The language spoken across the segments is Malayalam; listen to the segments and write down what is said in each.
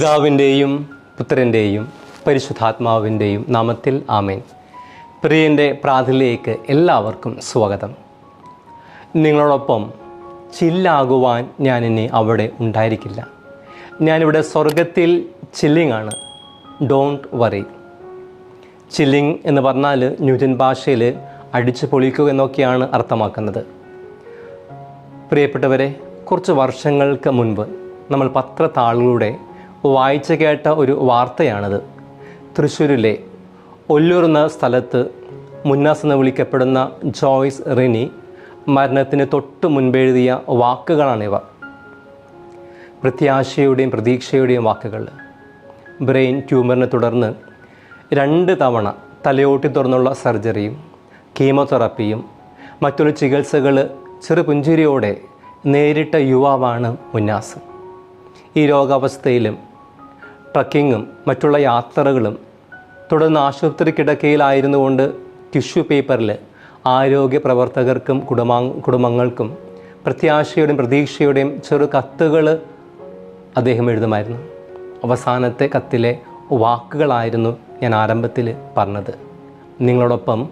പിതാവിൻ്റെയും പുത്രൻ്റെയും പരിശുദ്ധാത്മാവിൻ്റെയും നാമത്തിൽ ആമേൻ. പ്രിയൻ്റെ പ്രാർത്ഥനയിലേക്ക് എല്ലാവർക്കും സ്വാഗതം. നിങ്ങളോടൊപ്പം ചില്ലാകുവാൻ ഞാനിനി അവിടെ ഉണ്ടായിരിക്കില്ല. ഞാനിവിടെ സ്വർഗത്തിൽ ചില്ലിംഗ് ആണ്. Don't worry. ചില്ലിംഗ് എന്ന് പറഞ്ഞാൽ ന്യൂജൻ ഭാഷയിൽ അടിച്ചു പൊളിക്കുക എന്നൊക്കെയാണ് അർത്ഥമാക്കുന്നത്. പ്രിയപ്പെട്ടവരെ, കുറച്ച് വർഷങ്ങൾക്ക് മുൻപ് നമ്മൾ പത്രത്താളുകളുടെ വായിച്ചു കേട്ട ഒരു വാർത്തയാണിത്. തൃശ്ശൂരിലെ ഒല്ലൂർ എന്ന സ്ഥലത്ത് മുന്നാസ് എന്ന് വിളിക്കപ്പെടുന്ന ജോയ്സ് റിനി മരണത്തിന് തൊട്ട് മുൻപെഴുതിയ വാക്കുകളാണിവ. പ്രത്യാശയുടെയും പ്രതീക്ഷയുടെയും വാക്കുകൾ. ബ്രെയിൻ ട്യൂമറിനെ തുടർന്ന് 2 തവണ തലയോട്ടി തുറന്നുള്ള സർജറിയും കീമോതെറാപ്പിയും മറ്റൊരു ചികിത്സകൾ ചെറുപുഞ്ചിരിയോടെ നേരിട്ട യുവാവാണ് മുന്നാസ്. ഈ രോഗാവസ്ഥയിലും ട്രക്കിങ്ങും മറ്റുള്ള യാത്രകളും തുടർന്ന് ആശുപത്രി കിടക്കയിലായിരുന്നു കൊണ്ട് ടിഷ്യൂ പേപ്പറിൽ ആരോഗ്യ പ്രവർത്തകർക്കും കുടുംബങ്ങൾക്കും പ്രത്യാശയുടെയും പ്രതീക്ഷയുടെയും ചെറു കത്തുകൾ അദ്ദേഹം എഴുതുമായിരുന്നു. അവസാനത്തെ കത്തിലെ വാക്കുകളായിരുന്നു ഞാൻ ആരംഭത്തിൽ പറഞ്ഞത്. നിങ്ങളോടൊപ്പം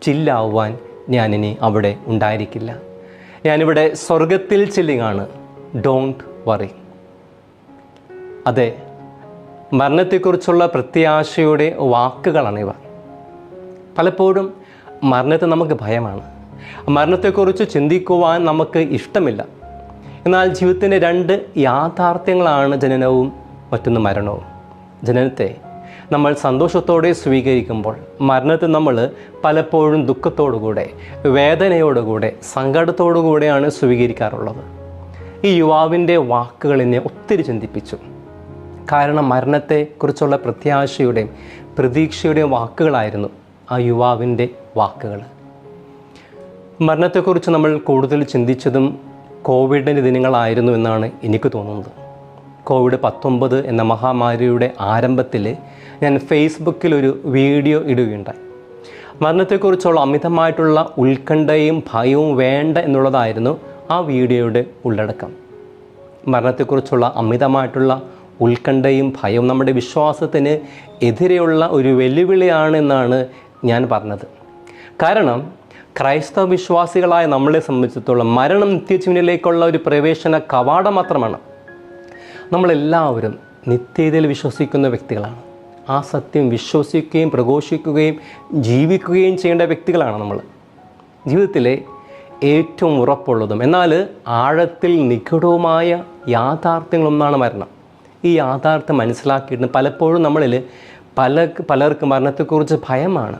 ചില്ലാവുവാൻ ഞാനിനി അവിടെ ഉണ്ടായിരിക്കില്ല. ഞാനിവിടെ സ്വർഗത്തിൽ ചില്ലിങ്ങാണ്. Don't worry. അതെ, മരണത്തെക്കുറിച്ചുള്ള പ്രത്യാശയുടെ വാക്കുകളാണിവ. പലപ്പോഴും മരണത്തെ നമുക്ക് ഭയമാണ്. മരണത്തെക്കുറിച്ച് ചിന്തിക്കുവാൻ നമുക്ക് ഇഷ്ടമില്ല. എന്നാൽ ജീവിതത്തിൻ്റെ 2 യാഥാർത്ഥ്യങ്ങളാണ് ജനനവും മറ്റൊന്ന് മരണവും. ജനനത്തെ നമ്മൾ സന്തോഷത്തോടെ സ്വീകരിക്കുമ്പോൾ മരണത്തെ നമ്മൾ പലപ്പോഴും ദുഃഖത്തോടുകൂടെ, വേദനയോടുകൂടെ, സങ്കടത്തോടുകൂടെയാണ് സ്വീകരിക്കാറുള്ളത്. ഈ യുവാവിൻ്റെ വാക്കുകൾ എന്നെ ഒത്തിരി ചിന്തിപ്പിച്ചു. കാരണം മരണത്തെക്കുറിച്ചുള്ള പ്രത്യാശയുടെയും പ്രതീക്ഷയുടെയും വാക്കുകളായിരുന്നു ആ യുവാവിൻ്റെ വാക്കുകൾ. മരണത്തെക്കുറിച്ച് നമ്മൾ കൂടുതൽ ചിന്തിച്ചതും കോവിഡിൻ്റെ ദിനങ്ങളായിരുന്നു എന്നാണ് എനിക്ക് തോന്നുന്നത്. COVID-19 എന്ന മഹാമാരിയുടെ ആരംഭത്തിൽ ഞാൻ ഫേസ്ബുക്കിൽ ഒരു വീഡിയോ ഇടുകയുണ്ടായി. മരണത്തെക്കുറിച്ചുള്ള അമിതമായിട്ടുള്ള ഉത്കണ്ഠയും ഭയവും വേണ്ട എന്നുള്ളതായിരുന്നു ആ വീഡിയോയുടെ ഉള്ളടക്കം. മരണത്തെക്കുറിച്ചുള്ള അമിതമായിട്ടുള്ള ഉത്കണ്ഠയും ഭയവും നമ്മുടെ വിശ്വാസത്തിന് എതിരെയുള്ള ഒരു വെല്ലുവിളിയാണെന്നാണ് ഞാൻ പറഞ്ഞത്. കാരണം ക്രൈസ്തവ വിശ്വാസികളായ നമ്മളെ സംബന്ധിച്ചിടത്തോളം മരണം നിത്യജീവനിലേക്കുള്ള ഒരു പ്രവേശന കവാടം മാത്രമാണ്. നമ്മളെല്ലാവരും നിത്യതയിൽ വിശ്വസിക്കുന്ന വ്യക്തികളാണ്. ആ സത്യം വിശ്വസിക്കുകയും പ്രഘോഷിക്കുകയും ജീവിക്കുകയും ചെയ്യേണ്ട വ്യക്തികളാണ് നമ്മൾ. ജീവിതത്തിലെ ഏറ്റവും ഉറപ്പുള്ളതും എന്നാൽ ആഴത്തിൽ നിഗൂഢവുമായ യാഥാർത്ഥ്യങ്ങളൊന്നാണ് മരണം. ഈ യാഥാർത്ഥ്യം മനസ്സിലാക്കിയിട്ട് പലപ്പോഴും നമ്മളിൽ പലർക്കും മരണത്തെക്കുറിച്ച് ഭയമാണ്,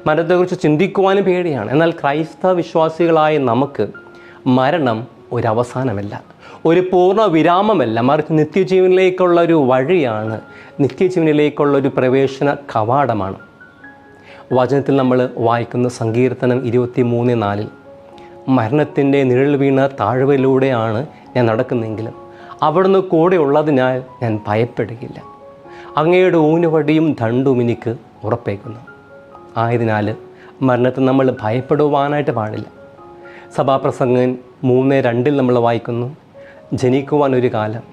മരണത്തെക്കുറിച്ച് ചിന്തിക്കുവാനും പേടിയാണ്. എന്നാൽ ക്രൈസ്തവ വിശ്വാസികളായ നമുക്ക് മരണം ഒരവസാനമല്ല, ഒരു പൂർണ്ണ വിരാമമല്ല, മറിച്ച് നിത്യജീവനിലേക്കുള്ള ഒരു വഴിയാണ്, നിത്യജീവനിലേക്കുള്ള ഒരു പ്രവേശന കവാടമാണ്. വചനത്തിൽ നമ്മൾ വായിക്കുന്ന സങ്കീർത്തനം 23:4 മരണത്തിൻ്റെ നിഴൽ വീണ താഴ്വരയിലൂടെയാണ് ഞാൻ നടക്കുന്നതെങ്കിലും അവിടുന്ന് കൂടെ ഉള്ളതിനാൽ ഞാൻ ഭയപ്പെടുകയില്ല. അങ്ങയുടെ ഊനുവടിയും ദണ്ഡും എനിക്ക് ഉറപ്പേക്കുന്നു. ആയതിനാൽ മരണത്തെ നമ്മൾ ഭയപ്പെടുവാനായിട്ട് പാടില്ല. സഭാപ്രസംഗൻ 3:2 നമ്മൾ വായിക്കുന്നു, ജനിക്കുവാനൊരു കാലം,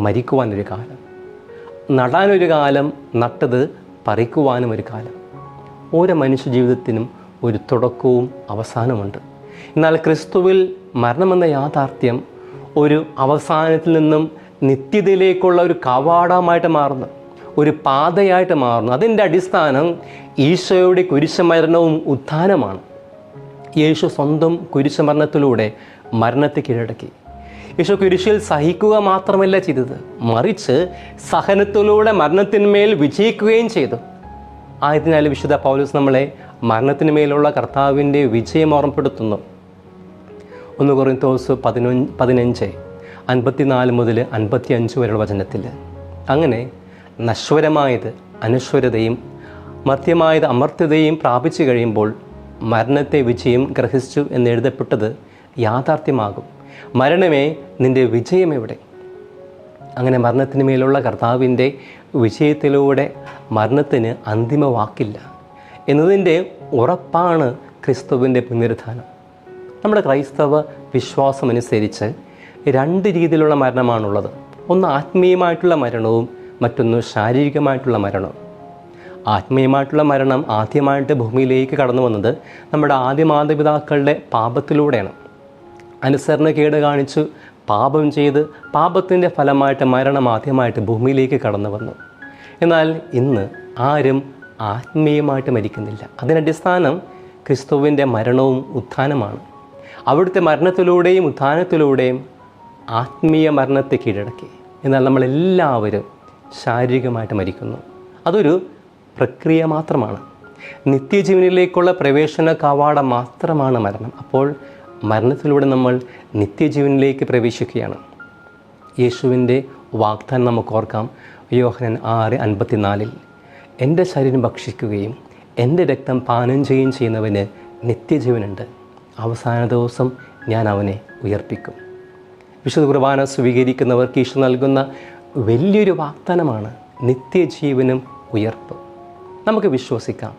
മരിക്കുവാനൊരു കാലം, നടാനൊരു കാലം, നട്ടത് പറിക്കുവാനും ഒരു കാലം. ഓരോ മനുഷ്യ ജീവിതത്തിനും ഒരു തുടക്കവും അവസാനമുണ്ട്. എന്നാൽ ക്രിസ്തുവിൽ മരണമെന്ന യാഥാർത്ഥ്യം ഒരു അവസാനത്തിൽ നിന്നും നിത്യതയിലേക്കുള്ള ഒരു കവാടമായിട്ട് മാറുന്നു, ഒരു പാതയായിട്ട് മാറുന്നു. അതിൻ്റെ അടിസ്ഥാനം ഈശോയുടെ കുരിശുമരണവും ഉത്ഥാനമാണ്. യേശു സ്വന്തം കുരിശുമരണത്തിലൂടെ മരണത്തെ കീഴടക്കി. യേശു കുരിശിൽ സഹിക്കുക മാത്രമല്ല ചെയ്തത്, മറിച്ച് സഹനത്തിലൂടെ മരണത്തിന്മേൽ വിജയിക്കുകയും ചെയ്തു. ആയതിനാൽ വിശുദ്ധ പൗലോസ് നമ്മളെ മരണത്തിന്മേലുള്ള കർത്താവിൻ്റെ വിജയം ഓർമ്മപ്പെടുത്തുന്നു. 1 കൊറിന്തോസ് 15:54 മുതൽ 55 വരെയുള്ള വചനത്തിൽ. അങ്ങനെ നശ്വരമായത് അനശ്വരതയും മർത്യമായത് അമർത്യതയും പ്രാപിച്ചു കഴിയുമ്പോൾ മരണത്തെ വിജയം ഗ്രഹിച്ചു എന്നെഴുതപ്പെട്ടത് യാഥാർത്ഥ്യമാകും. മരണമേ, നിൻ്റെ വിജയം എവിടെ? അങ്ങനെ മരണത്തിന് മേലുള്ള കർത്താവിൻ്റെ വിജയത്തിലൂടെ മരണത്തിന് അന്തിമ വാക്കില്ല എന്നതിൻ്റെ ഉറപ്പാണ് ക്രിസ്തുവിൻ്റെ പുനരുത്ഥാനം. നമ്മുടെ ക്രൈസ്തവ വിശ്വാസമനുസരിച്ച് 2 രീതിയിലുള്ള മരണമാണുള്ളത്. ഒന്ന് ആത്മീയമായിട്ടുള്ള മരണവും മറ്റൊന്ന് ശാരീരികമായിട്ടുള്ള മരണം. ആത്മീയമായിട്ടുള്ള മരണം ആദ്യമായിട്ട് ഭൂമിയിലേക്ക് കടന്നു വന്നത് നമ്മുടെ ആദ്യ മാതാപിതാക്കളുടെ പാപത്തിലൂടെയാണ്. അനുസരണക്കേട് കാണിച്ചു പാപം ചെയ്ത് പാപത്തിൻ്റെ ഫലമായിട്ട് മരണം ആദ്യമായിട്ട് ഭൂമിയിലേക്ക് കടന്നു വന്നു. എന്നാൽ ഇന്ന് ആരും ആത്മീയമായിട്ട് മരിക്കുന്നില്ല. അതിനടിസ്ഥാനം ക്രിസ്തുവിൻ്റെ മരണവും ഉത്ഥാനമാണ്. അവിടുത്തെ മരണത്തിലൂടെയും ഉത്ഥാനത്തിലൂടെയും ആത്മീയ മരണത്തെ കീഴടക്കി. എന്നാൽ നമ്മളെല്ലാവരും ശാരീരികമായിട്ട് മരിക്കുന്നു. അതൊരു പ്രക്രിയ മാത്രമാണ്. നിത്യജീവനിലേക്കുള്ള പ്രവേശന കവാടം മാത്രമാണ് മരണം. അപ്പോൾ മരണത്തിലൂടെ നമ്മൾ നിത്യജീവനിലേക്ക് പ്രവേശിക്കുകയാണ്. യേശുവിൻ്റെ വാഗ്ദാനം നമുക്ക് ഓർക്കാം. യോഹന്നാൻ 6:54 എൻ്റെ ശരീരം ഭക്ഷിക്കുകയും എൻ്റെ രക്തം പാനം ചെയ്യുകയും ചെയ്യുന്നവന് നിത്യജീവനുണ്ട്. അവസാന ദിവസം ഞാൻ അവനെ ഉയർപ്പിക്കും. വിശുദ്ധ കുർബാന സ്വീകരിക്കുന്നവർക്ക് ഈശോ നൽകുന്ന വലിയൊരു വാഗ്ദാനമാണ് നിത്യജീവനും ഉയർപ്പ്. നമുക്ക് വിശ്വസിക്കാം,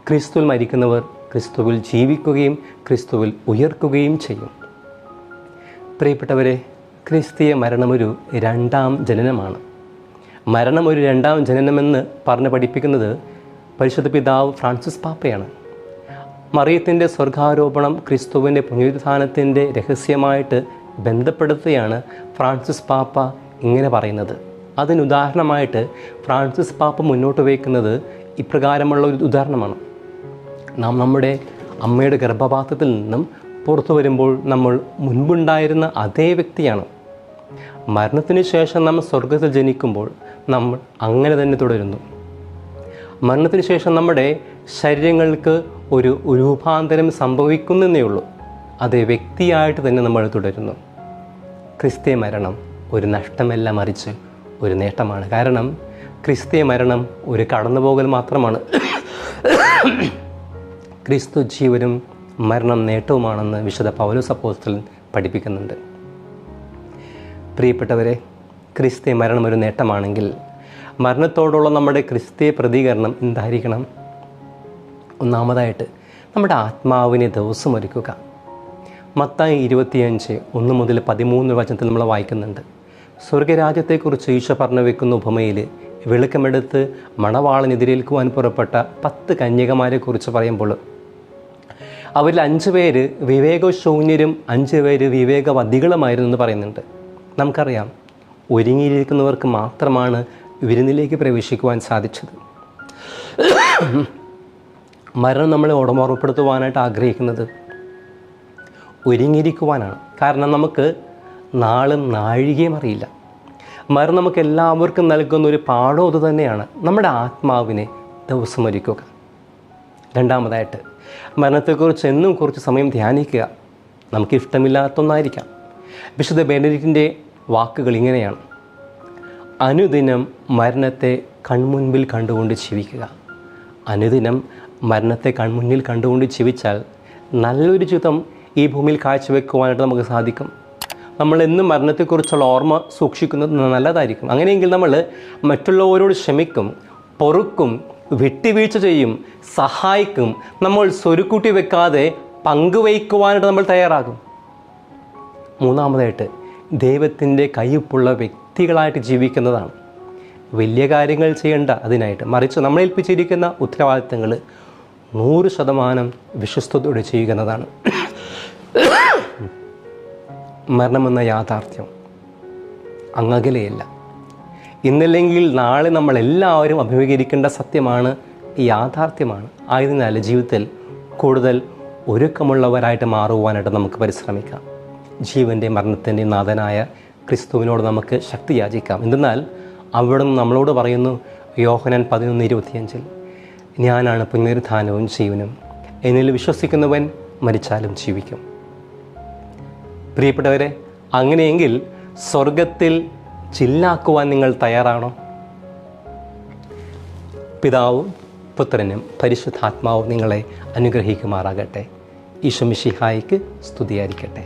ക്രിസ്തുവിൽ മരിക്കുന്നവർ ക്രിസ്തുവിൽ ജീവിക്കുകയും ക്രിസ്തുവിൽ ഉയർക്കുകയും ചെയ്യും. പ്രിയപ്പെട്ടവരെ, ക്രിസ്തീയ മരണമൊരു രണ്ടാം ജനനമാണ്. മരണം ഒരു രണ്ടാം ജനനമെന്ന് പറഞ്ഞ് പഠിപ്പിക്കുന്നത് പരിശുദ്ധ പിതാവ് ഫ്രാൻസിസ് പാപ്പയാണ്. മറിയത്തിൻ്റെ സ്വർഗാരോപണം ക്രിസ്തുവിൻ്റെ പുനരുത്ഥാനത്തിൻ്റെ രഹസ്യമായിട്ട് ബന്ധപ്പെടുത്തുകയാണ് ഫ്രാൻസിസ് പാപ്പ ഇങ്ങനെ പറയുന്നത്. അതിനുദാഹരണമായിട്ട് ഫ്രാൻസിസ് പാപ്പ മുന്നോട്ട് വയ്ക്കുന്നത് ഇപ്രകാരമുള്ള ഒരു ഉദാഹരണമാണ്. നാം നമ്മുടെ അമ്മയുടെ ഗർഭപാത്രത്തിൽ നിന്നും പുറത്തു വരുമ്പോൾ നമ്മൾ മുൻപുണ്ടായിരുന്ന അതേ വ്യക്തിയാണ്. മരണത്തിന് ശേഷം നാം സ്വർഗത്തിൽ ജനിക്കുമ്പോൾ നമ്മൾ അങ്ങനെ തന്നെ തുടരുന്നു. മരണത്തിന് ശേഷം നമ്മുടെ ശരീരങ്ങൾക്ക് ഒരു രൂപാന്തരം സംഭവിക്കുന്നതേ ഉള്ളൂ. അതേ വ്യക്തിയായിട്ട് തന്നെ നമ്മൾ തുടരുന്നു. ക്രിസ്തീയ മരണം ഒരു നഷ്ടമല്ല, മറിച്ച് ഒരു നേട്ടമാണ്. കാരണം ക്രിസ്തീയ മരണം ഒരു കടന്നുപോകൽ മാത്രമാണ്. ക്രിസ്തു ജീവനും മരണം നേട്ടവുമാണെന്ന് വിശുദ്ധ പൗലോസ് അപ്പോസ്തലൻ പഠിപ്പിക്കുന്നുണ്ട്. പ്രിയപ്പെട്ടവരെ, ക്രിസ്തീയ മരണം ഒരു നേട്ടമാണെങ്കിൽ മരണത്തോടുള്ള നമ്മുടെ ക്രിസ്തീയ പ്രതികരണം എന്തായിരിക്കണം? ഒന്നാമതായിട്ട് നമ്മുടെ ആത്മാവിനെ ദിവസം ഒരുക്കുക. മത്തായി 25:1-13 നമ്മൾ വായിക്കുന്നുണ്ട്. സ്വർഗരാജ്യത്തെക്കുറിച്ച് ഈശോ പറഞ്ഞു വെക്കുന്ന ഉപമയിൽ വെളുക്കമെടുത്ത് മണവാളനെതിരേൽക്കുവാൻ പുറപ്പെട്ട 10 കന്യകമാരെക്കുറിച്ച് പറയുമ്പോൾ അവരിൽ 5 പേര് വിവേകശൂന്യരും 5 പേര് വിവേകവതികളുമായിരുന്നു എന്ന് പറയുന്നുണ്ട്. നമുക്കറിയാം, ഒരുങ്ങിയിരിക്കുന്നവർക്ക് മാത്രമാണ് വിരുന്നിലേക്ക് പ്രവേശിക്കുവാൻ സാധിച്ചത്. മരണം നമ്മളെ ഓർമ്മപ്പെടുത്തുവാനായിട്ട് ആഗ്രഹിക്കുന്നത് ഒരുങ്ങിയിരിക്കുവാനാണ്. കാരണം നമുക്ക് നാളും നാഴികയും അറിയില്ല. മരണം നമുക്ക് എല്ലാവർക്കും നൽകുന്ന ഒരു പാഠം അത് തന്നെയാണ്. നമ്മുടെ ആത്മാവിനെ ദിവസം ഒരുക്കുക. രണ്ടാമതായിട്ട് മരണത്തെക്കുറിച്ച് എന്നും കുറച്ച് സമയം ധ്യാനിക്കുക. നമുക്ക് ഇഷ്ടമില്ലാത്തൊന്നായിരിക്കാം. വിശുദ്ധ ബെനഡിക്റ്റിൻ്റെ വാക്കുകൾ ഇങ്ങനെയാണ്: അനുദിനം മരണത്തെ കൺമുൻപിൽ കണ്ടുകൊണ്ട് ജീവിക്കുക. അനുദിനം മരണത്തെ കൺമുന്നിൽ കണ്ടുകൊണ്ട് ജീവിച്ചാൽ നല്ലൊരു ജീവിതം ഈ ഭൂമിയിൽ കാഴ്ചവെക്കുവാനായിട്ട് നമുക്ക് സാധിക്കും. നമ്മളെന്നും മരണത്തെക്കുറിച്ചുള്ള ഓർമ്മ സൂക്ഷിക്കുന്നത് നല്ലതായിരിക്കും. അങ്ങനെയെങ്കിൽ നമ്മൾ മറ്റുള്ളവരോട് ക്ഷമിക്കും, പൊറുക്കും, വിട്ടുവീഴ്ച ചെയ്യും, സഹായിക്കും. നമ്മൾ സ്വരുക്കൂട്ടി വെക്കാതെ പങ്കുവയ്ക്കുവാനായിട്ട് നമ്മൾ തയ്യാറാകും. മൂന്നാമതായിട്ട് ദൈവത്തിൻ്റെ കയ്യൊപ്പുള്ള വ്യക്തികളായിട്ട് ജീവിക്കുന്നതാണ്. വലിയ കാര്യങ്ങൾ ചെയ്യേണ്ട അതിനായിട്ട്, മറിച്ച് നമ്മളെ ഏൽപ്പിച്ചിരിക്കുന്ന ഉത്തരവാദിത്തങ്ങൾ 100% വിശ്വസ്തയോടെ ചെയ്യുന്നതാണ്. മരണമെന്ന യാഥാർത്ഥ്യം അങ്ങകലെയല്ല. ഇന്നല്ലെങ്കിൽ നാളെ നമ്മളെല്ലാവരും അഭിമുഖീകരിക്കേണ്ട സത്യമാണ്, യാഥാർത്ഥ്യമാണ്. ആയതിനാൽ ജീവിതത്തിൽ കൂടുതൽ ഒരുക്കമുള്ളവരായിട്ട് മാറുവാനായിട്ട് നമുക്ക് പരിശ്രമിക്കാം. ജീവൻ്റെ മരണത്തിൻ്റെ നാഥനായ ക്രിസ്തുവിനോട് നമുക്ക് ശക്തി യാചിക്കാം. എന്തെന്നാൽ അവിടുന്ന് നമ്മളോട് പറയുന്നു, യോഹന്നാൻ 11:25, ഞാനാണ് പുനരുത്ഥാനവും ജീവനും, എന്നിൽ വിശ്വസിക്കുന്നവൻ മരിച്ചാലും ജീവിക്കും. പ്രിയപ്പെട്ടവരെ, അങ്ങനെയെങ്കിൽ സ്വർഗത്തിൽ ചില്ലാക്കുവാൻ നിങ്ങൾ തയ്യാറാണോ? പിതാവും പുത്രനും പരിശുദ്ധാത്മാവും നിങ്ങളെ അനുഗ്രഹിക്കുമാറാകട്ടെ. ഈശോ മിശിഹായിക്ക് സ്തുതിയായിരിക്കട്ടെ.